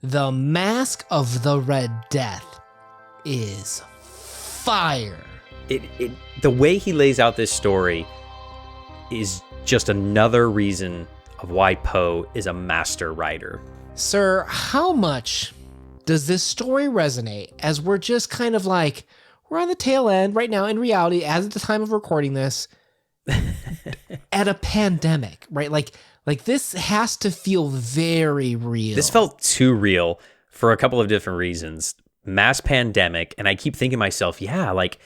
The Masque of the Red Death is fire. The way he lays out this story is just another reason of why Poe is a master writer. Sir, how much does this story resonate as we're just kind of like, we're on the tail end right now in reality, as at the time of recording this, at a pandemic, right? Like this has to feel very real. This felt too real for a couple of different reasons. Mass pandemic, and I keep thinking to myself, yeah, like,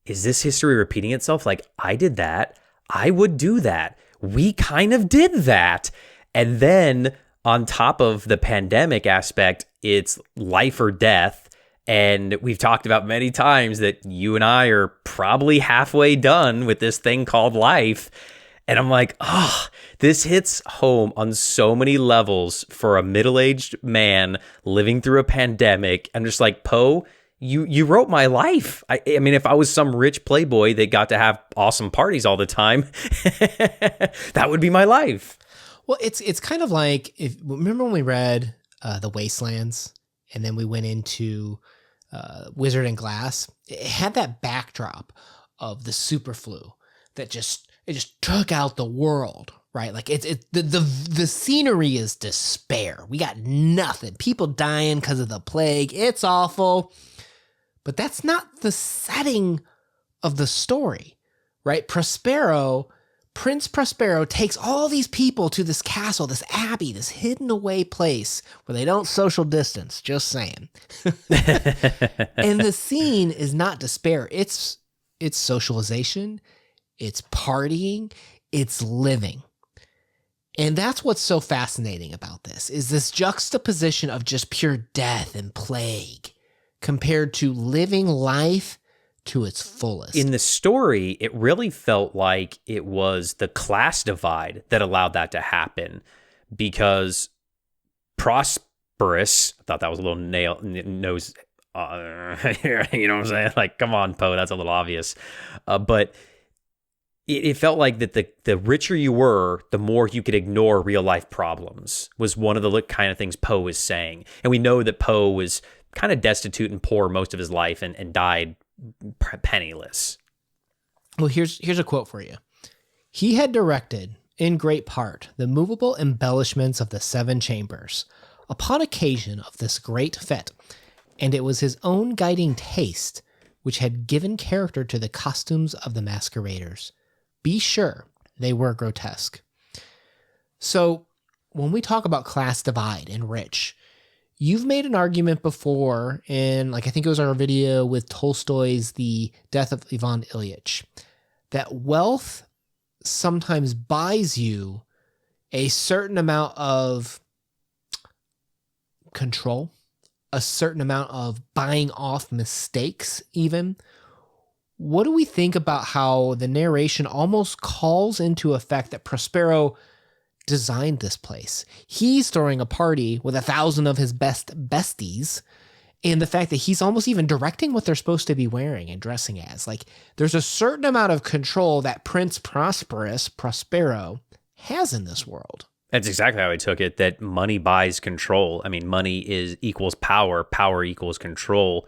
is this history repeating itself? Like, I did that. I would do that. We kind of did that. And then on top of the pandemic aspect, it's life or death. And we've talked about many times that you and I are probably halfway done with this thing called life. And I'm like, this hits home on so many levels for a middle-aged man living through a pandemic. I'm just like, Poe, you wrote my life. I mean, if I was some rich playboy that got to have awesome parties all the time, that would be my life. Well, it's kind of like, remember when we read The Wastelands and then we went into Wizard and Glass? It had that backdrop of the super flu that just took out the world, right? Like the scenery is despair. We got nothing. People dying because of the plague. It's awful. But that's not the setting of the story, right? Prince Prospero takes all these people to this castle, this abbey, this hidden away place where they don't social distance, just saying. And the scene is not despair. It's socialization. It's partying, it's living. And that's what's so fascinating about this, is this juxtaposition of just pure death and plague compared to living life to its fullest. In the story, it really felt like it was the class divide that allowed that to happen, because Prosperous, I thought that was a little nose, you know what I'm saying? Like, come on, Poe, that's a little obvious. But it felt like that the richer you were, the more you could ignore real life problems, was one of the kind of things Poe was saying. And we know that Poe was kind of destitute and poor most of his life and died penniless. Well, here's a quote for you. He had directed, in great part, the movable embellishments of the 7 chambers upon occasion of this great fete, and it was his own guiding taste which had given character to the costumes of the masqueraders. Be sure they were grotesque. So when we talk about class divide and rich, you've made an argument before in, I think it was our video with Tolstoy's The Death of Ivan Ilyich, that wealth sometimes buys you a certain amount of control, a certain amount of buying off mistakes even. What do we think about how the narration almost calls into effect that Prospero designed this place? He's throwing a party with 1,000 of his best besties, and the fact that he's almost even directing what they're supposed to be wearing and dressing as. Like, there's a certain amount of control that Prince Prospero has in this world. That's exactly how I took it, that money buys control. I mean, money equals power, power equals control,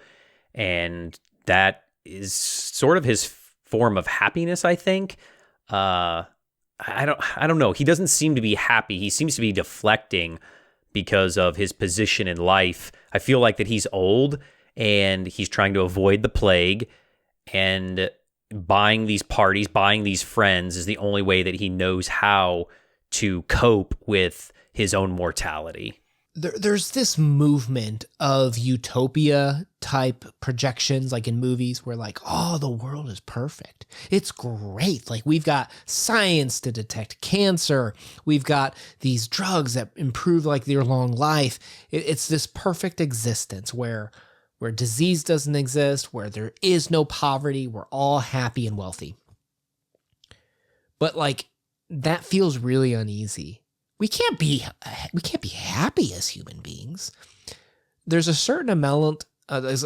and that is sort of his form of happiness, I think. I don't know. He doesn't seem to be happy. He seems to be deflecting because of his position in life. I feel like that he's old and he's trying to avoid the plague, and buying these parties, buying these friends is the only way that he knows how to cope with his own mortality. There's this movement of utopia type projections, like in movies, where the world is perfect. It's great. Like, we've got science to detect cancer. We've got these drugs that improve your long life. It's this perfect existence where disease doesn't exist, where there is no poverty. We're all happy and wealthy. But that feels really uneasy. We can't be happy as human beings. There's a certain amount. There's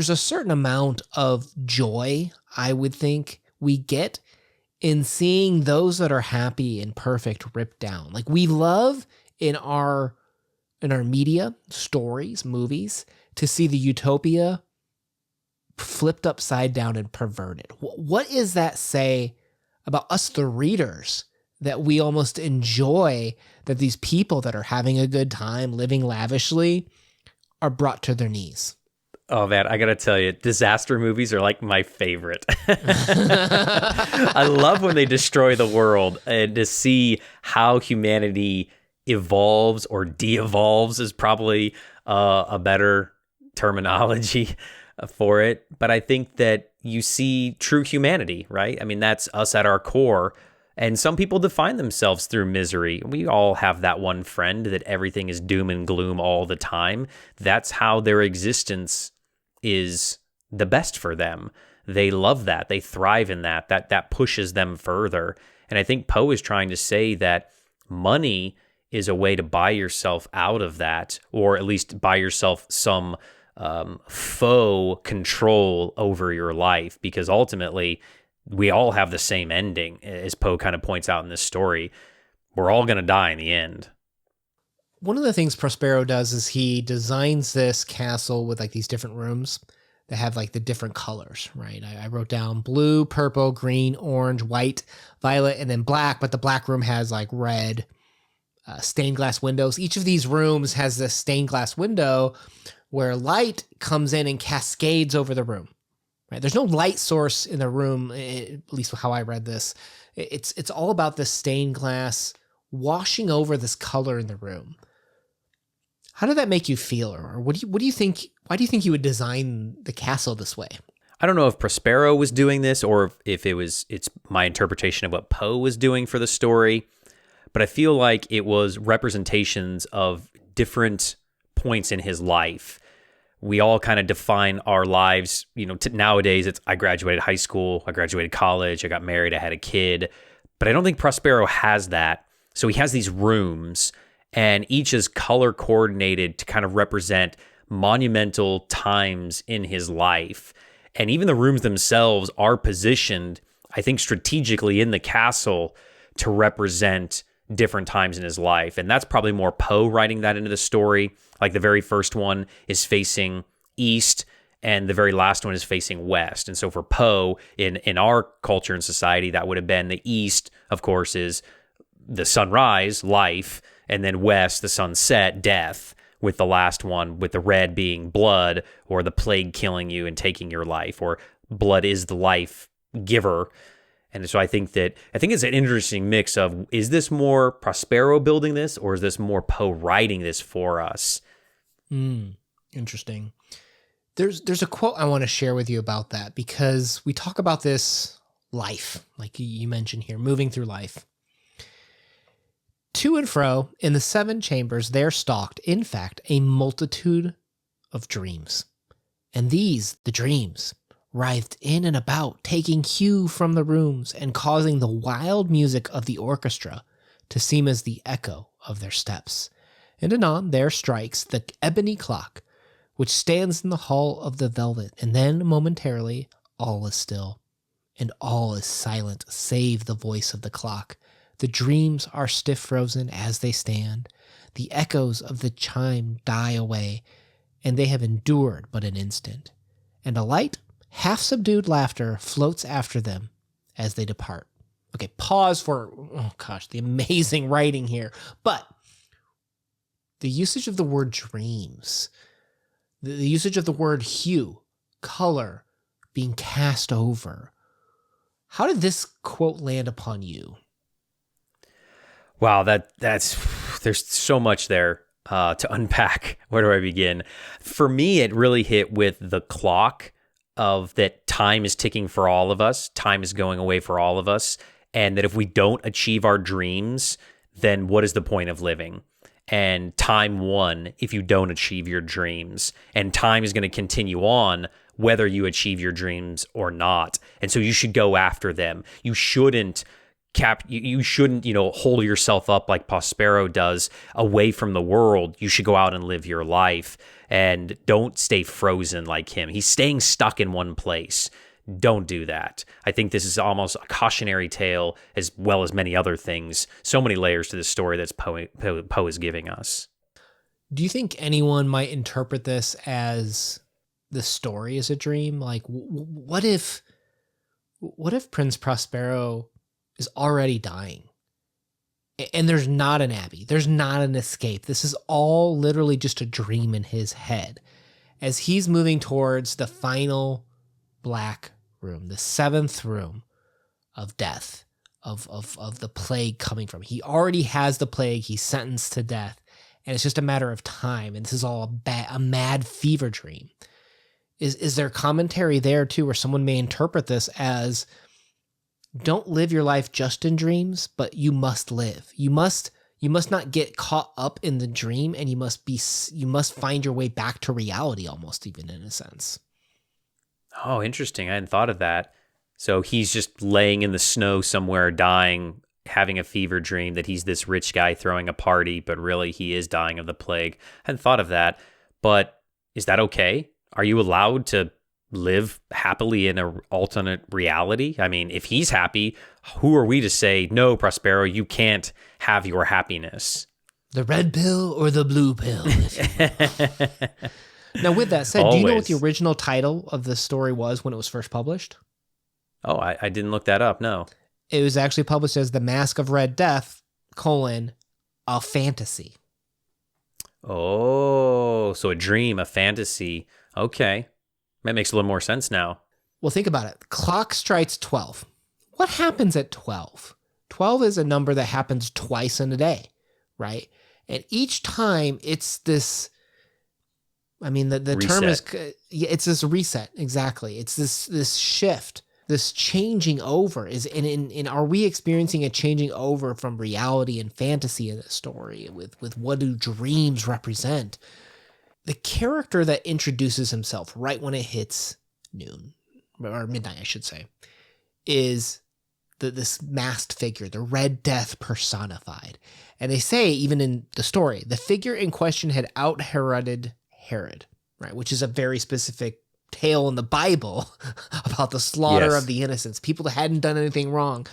a certain amount of joy, I would think, we get in seeing those that are happy and perfect ripped down. We love in our in our media, stories, movies, to see the utopia flipped upside down and perverted. What does that say about us, the readers, that we almost enjoy that these people that are having a good time, living lavishly, are brought to their knees? Oh man, I gotta tell you, disaster movies are like my favorite. I love when they destroy the world, and to see how humanity evolves or de-evolves is probably a better terminology for it. But I think that you see true humanity, right? I mean, that's us at our core. And some people define themselves through misery. We all have that one friend that everything is doom and gloom all the time. That's how their existence is the best for them. They love that. They thrive in that. That pushes them further. And I think Poe is trying to say that money is a way to buy yourself out of that, or at least buy yourself some faux control over your life, because ultimately we all have the same ending, as Poe kind of points out in this story. We're all going to die in the end. One of the things Prospero does is he designs this castle with like these different rooms that have like the different colors, right? I wrote down blue, purple, green, orange, white, violet, and then black, but the black room has like red stained glass windows. Each of these rooms has this stained glass window where light comes in and cascades over the room. Right? There's no light source in the room, at least how I read this. It's all about this stained glass washing over this color in the room. How did that make you feel, or what do you think? Why do you think you would design the castle this way? I don't know if Prospero was doing this or if it's my interpretation of what Poe was doing for the story, but I feel like it was representations of different points in his life. We all kind of define our lives, nowadays it's I graduated high school, I graduated college, I got married, I had a kid, but I don't think Prospero has that. So he has these rooms, and each is color coordinated to kind of represent monumental times in his life. And even the rooms themselves are positioned, I think, strategically in the castle to represent different times in his life. And that's probably more Poe writing that into the story. Like the very first one is facing east, and the very last one is facing west. And so for Poe, in our culture and society, that would have been the east, of course, is the sunrise, life, and then west, the sunset, death, with the last one, with the red being blood, or the plague killing you and taking your life, or blood is the life giver. And so I think it's an interesting mix of, is this more Prospero building this, or is this more Poe writing this for us? Interesting. There's a quote I want to share with you about that, because we talk about this life, like you mentioned here, moving through life. To and fro in the 7 chambers there stalked, in fact, a multitude of dreams. And these, the dreams, writhed in and about, taking hue from the rooms and causing the wild music of the orchestra to seem as the echo of their steps. And anon there strikes the ebony clock, which stands in the hall of the velvet, and then momentarily all is still, and all is silent save the voice of the clock. The dreams are stiff frozen as they stand. The echoes of the chime die away, and they have endured but an instant. And a light, half-subdued laughter floats after them as they depart. Okay, pause for, the amazing writing here. But the usage of the word dreams, the usage of the word hue, color, being cast over. How did this quote land upon you? Wow, that's there's so much there to unpack. Where do I begin? For me, it really hit with the clock of that time is ticking for all of us. Time is going away for all of us. And that if we don't achieve our dreams, then what is the point of living? And time won if you don't achieve your dreams. And time is going to continue on whether you achieve your dreams or not. And so you should go after them. You shouldn't hold yourself up like Prospero does away from the world. You should go out and live your life, and don't stay frozen like him. He's staying stuck in one place. Don't do that. I think this is almost a cautionary tale as well as many other things. So many layers to this story that's Poe is giving us. Do you think anyone might interpret this as the story is a dream? Like, what if Prince Prospero is already dying? And there's not an abbey. There's not an escape. This is all literally just a dream in his head as he's moving towards the final black room, the seventh room of death, of the plague coming from. He already has the plague. He's sentenced to death, and it's just a matter of time. And this is all a mad fever dream. Is there commentary there too, where someone may interpret this as, don't live your life just in dreams, but you must live. You must not get caught up in the dream, and you must find your way back to reality, almost, even in a sense. Oh, interesting. I hadn't thought of that. So he's just laying in the snow somewhere, dying, having a fever dream that he's this rich guy throwing a party, but really he is dying of the plague. I hadn't thought of that. But is that okay? Are you allowed to live happily in an alternate reality? I mean, if he's happy, who are we to say, no, Prospero, you can't have your happiness? The red pill or the blue pill? Now, with that said, do you know what the original title of the story was when it was first published? Oh, I didn't look that up, no. It was actually published as The Masque of Red Death, a fantasy. Oh, so a dream, a fantasy. Okay. That makes a little more sense now. Well, think about it. Clock strikes 12. What happens at 12? 12 is a number that happens twice in a day, right? And each time it's this, I mean, the term is, it's this reset. Exactly. It's this shift, this changing over and are we experiencing a changing over from reality and fantasy in this story with what do dreams represent? The character that introduces himself right when it hits noon, or midnight, I should say, is this masked figure, the Red Death personified. And they say, even in the story, the figure in question had out-Heroded Herod, right? Which is a very specific tale in the Bible about the slaughter of the innocents, people that hadn't done anything wrong.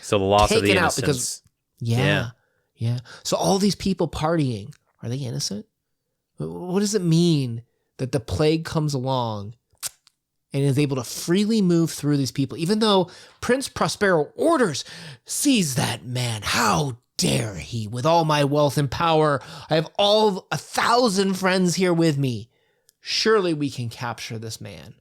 So the loss of the innocents. Yeah. So all these people partying, are they innocent? What does it mean that the plague comes along and is able to freely move through these people, even though Prince Prospero orders, seize that man? How dare he? With all my wealth and power, I have 1,000 friends here with me. Surely we can capture this man.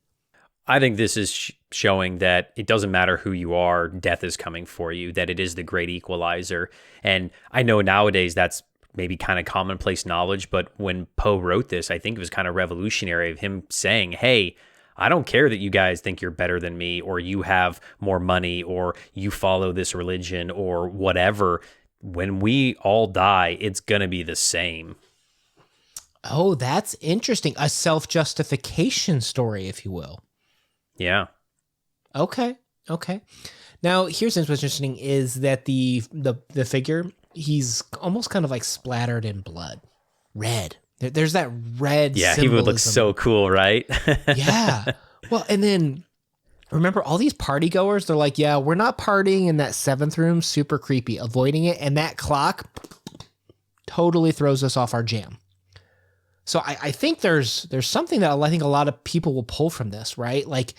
I think this is showing that it doesn't matter who you are, death is coming for you, that it is the great equalizer. And I know nowadays that's maybe kind of commonplace knowledge, but when Poe wrote this, I think it was kind of revolutionary of him saying, hey, I don't care that you guys think you're better than me, or you have more money, or you follow this religion, or whatever. When we all die, it's going to be the same. Oh, that's interesting. A self-justification story, if you will. Yeah. Okay. Now, here's what's interesting is that the figure, he's almost kind of like splattered in blood. Red. There's that red symbolism. He would look so cool, right? Yeah. Well, and then remember all these party goers, they're like, yeah, we're not partying in that seventh room, super creepy, avoiding it. And that clock totally throws us off our jam. So I think there's something that I think a lot of people will pull from this, right? Like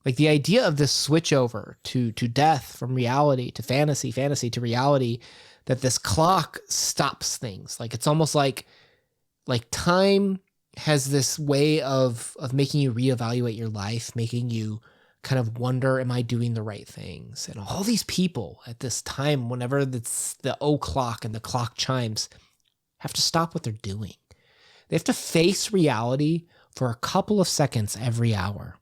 the idea of this switch over to death from reality to fantasy to reality, that this clock stops things. Like it's almost like time has this way of making you reevaluate your life, making you kind of wonder, am I doing the right things? And all these people at this time, whenever it's the o'clock and the clock chimes, have to stop what they're doing. They have to face reality for a couple of seconds every hour.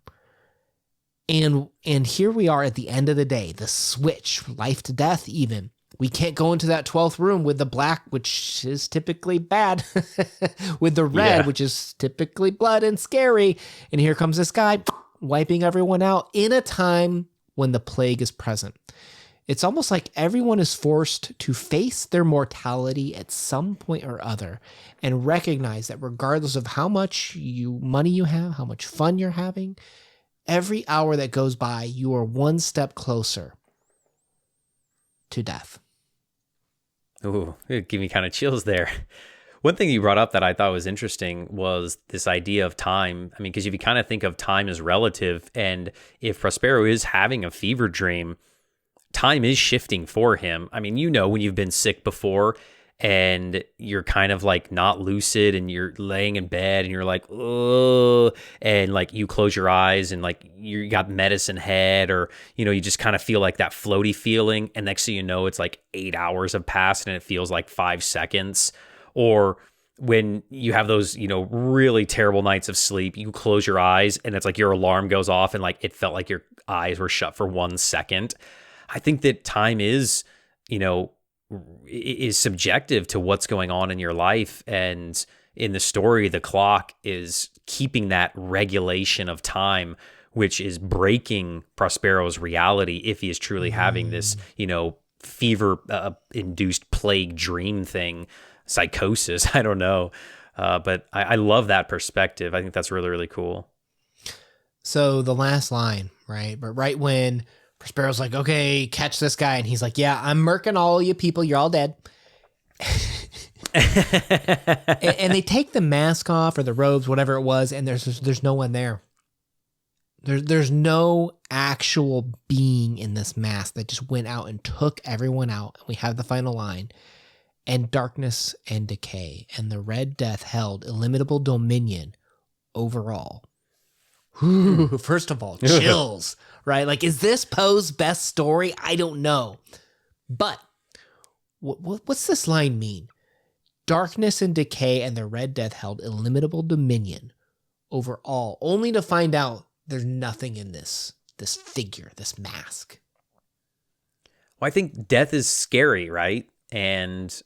And here we are at the end of the day, the switch, life to death even. We can't go into that 12th room with the black, which is typically bad, with the red, which is typically blood and scary. And here comes this guy wiping everyone out in a time when the plague is present. It's almost like everyone is forced to face their mortality at some point or other and recognize that regardless of how much money you have, how much fun you're having, every hour that goes by, you are one step closer to death. Ooh, it gave me kind of chills there. One thing you brought up that I thought was interesting was this idea of time. I mean, because if you kind of think of time as relative, and if Prospero is having a fever dream, time is shifting for him. I mean, when you've been sick before and you're kind of like not lucid and you're laying in bed and you're like, oh, and like you close your eyes and like you got medicine head, or, you just kind of feel like that floaty feeling. And next thing you know, it's like 8 hours have passed and it feels like 5 seconds. Or when you have those, really terrible nights of sleep, you close your eyes and it's like your alarm goes off and like it felt like your eyes were shut for 1 second. I think that time is subjective to what's going on in your life. And in the story, the clock is keeping that regulation of time, which is breaking Prospero's reality if he is truly having this, fever induced plague dream thing, psychosis. I don't know. But I love that perspective. I think that's really, really cool. So the last line, right? But right when Prospero's like, okay, catch this guy. And he's like, yeah, I'm murking all you people. You're all dead. and they take the mask off or the robes, whatever it was. And there's no one there. There's no actual being in this mask that just went out and took everyone out. And we have the final line. And darkness and decay and the Red Death held illimitable dominion over all. First of all, chills, right? Like, is this Poe's best story? I don't know. But what's this line mean? Darkness and decay and the Red Death held illimitable dominion over all, only to find out there's nothing in this figure, this mask. Well, I think death is scary, right? And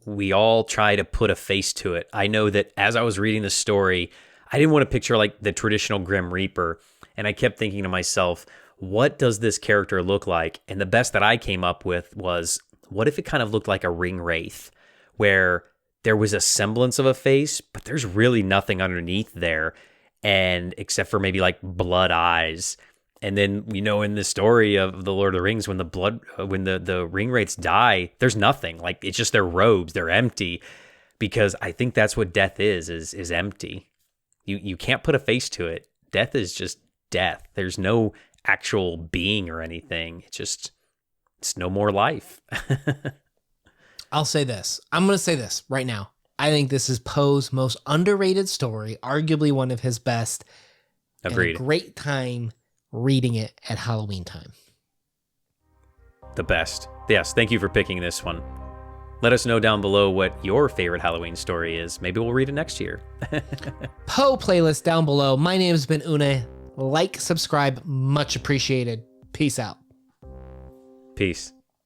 we all try to put a face to it. I know that as I was reading the story, I didn't want to picture like the traditional Grim Reaper. And I kept thinking to myself, what does this character look like? And the best that I came up with was, what if it kind of looked like a ring wraith, where there was a semblance of a face, but there's really nothing underneath there, and except for maybe like blood eyes. And then, in the story of the Lord of the Rings, when the ring wraiths die, there's nothing. Like, it's just their robes, they're empty, because I think that's what death is empty. You can't put a face to it. Death is just death. There's no actual being or anything. It's no more life. I'll say this. I'm going to say this right now. I think this is Poe's most underrated story, arguably one of his best. Agreed. And a great time reading it at Halloween time. The best. Yes, thank you for picking this one. Let us know down below what your favorite Halloween story is. Maybe we'll read it next year. Poe playlist down below. My name has been Une. Like, subscribe, much appreciated. Peace out. Peace.